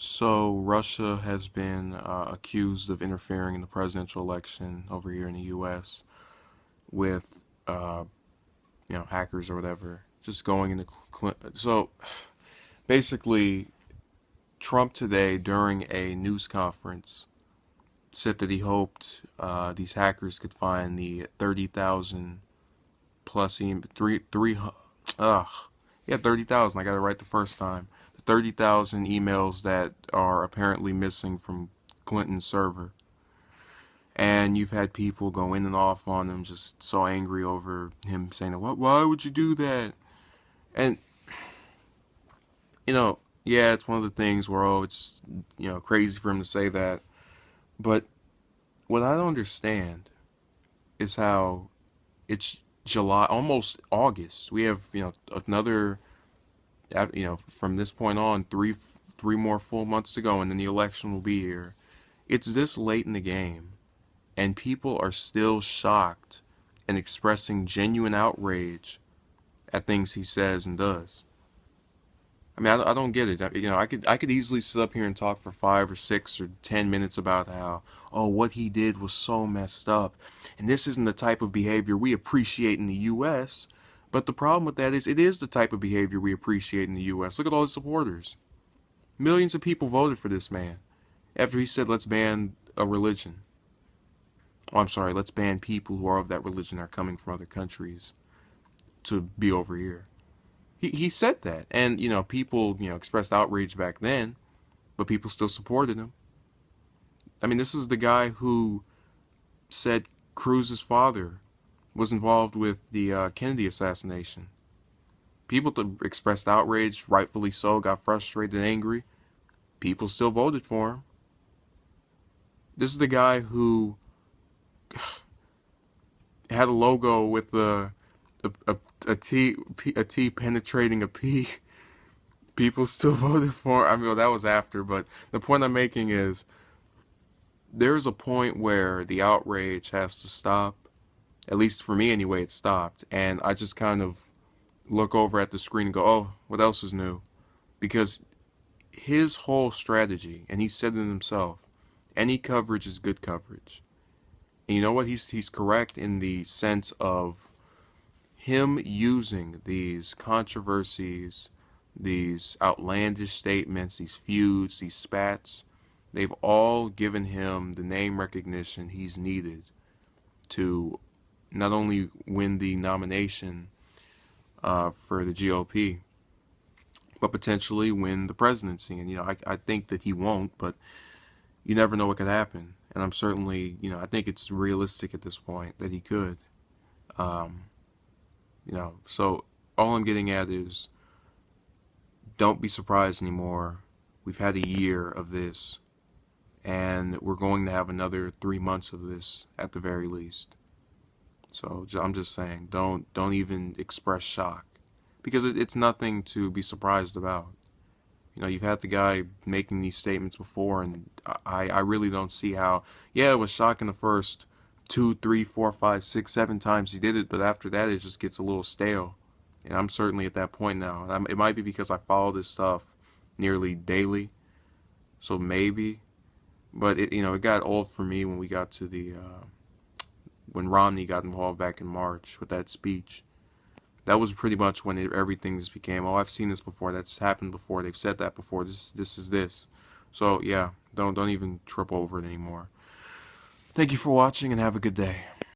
So Russia has been accused of interfering in the presidential election over here in the U.S. with, uh, hackers or whatever, just going into So basically, Trump today during a news conference said that he hoped these hackers could find the 30,000 plus email, ugh, yeah, 30,000. I got it right the first time. 30,000 emails that are apparently missing from Clinton's server. And you've had people go in and off on him, just so angry over him saying, "What? Why would you do that?" And yeah, it's one of the things where it's crazy for him to say that. But what I don't understand is how it's July, almost August. We have another from this point on three more full months to go, and then the election will be here. It's this late in the game, and people are still shocked and expressing genuine outrage at things he says and does. I mean, I don't get it. I could easily sit up here and talk for 5 or 6 or 10 minutes about how, oh, what he did was so messed up, and this isn't the type of behavior we appreciate in the U.S. But the problem with that is, it is the type of behavior we appreciate in the U.S. Look at all his supporters. Millions of people voted for this man after he said, "Let's ban a religion." Oh, I'm sorry, let's ban people who are of that religion are coming from other countries to be over here. He said that, and people expressed outrage back then, but people still supported him. I mean, this is the guy who said Cruz's father was involved with the Kennedy assassination. People expressed outrage, rightfully so, got frustrated and angry. People still voted for him. This is the guy who had a logo with a T penetrating a P. People still voted for him. I mean, well, that was after, but the point I'm making is there's a point where the outrage has to stop. At least for me anyway, it stopped. And I just kind of look over at the screen and go, oh, what else is new? Because his whole strategy, and he said it himself, any coverage is good coverage. And you know what? He's correct in the sense of him using these controversies, these outlandish statements, these feuds, these spats. They've all given him the name recognition he's needed to not only win the nomination for the GOP, but potentially win the presidency. And I think that he won't, but you never know what could happen. And I'm certainly, I think it's realistic at this point that he could. Um, so all I'm getting at is, don't be surprised anymore. We've had a year of this, and we're going to have another 3 months of this at the very least. So I'm just saying, don't even express shock, because it's nothing to be surprised about. You've had the guy making these statements before, and I really don't see how. Yeah, it was shocking the first 2, 3, 4, 5, 6, 7 times he did it, but after that it just gets a little stale. And I'm certainly at that point now. And it might be because I follow this stuff nearly daily, so maybe. But it got old for me when we got to the when Romney got involved back in March with that speech. That was pretty much when everything just became, oh, I've seen this before. That's happened before. They've said that before. This is this. So yeah, don't even trip over it anymore. Thank you for watching, and have a good day.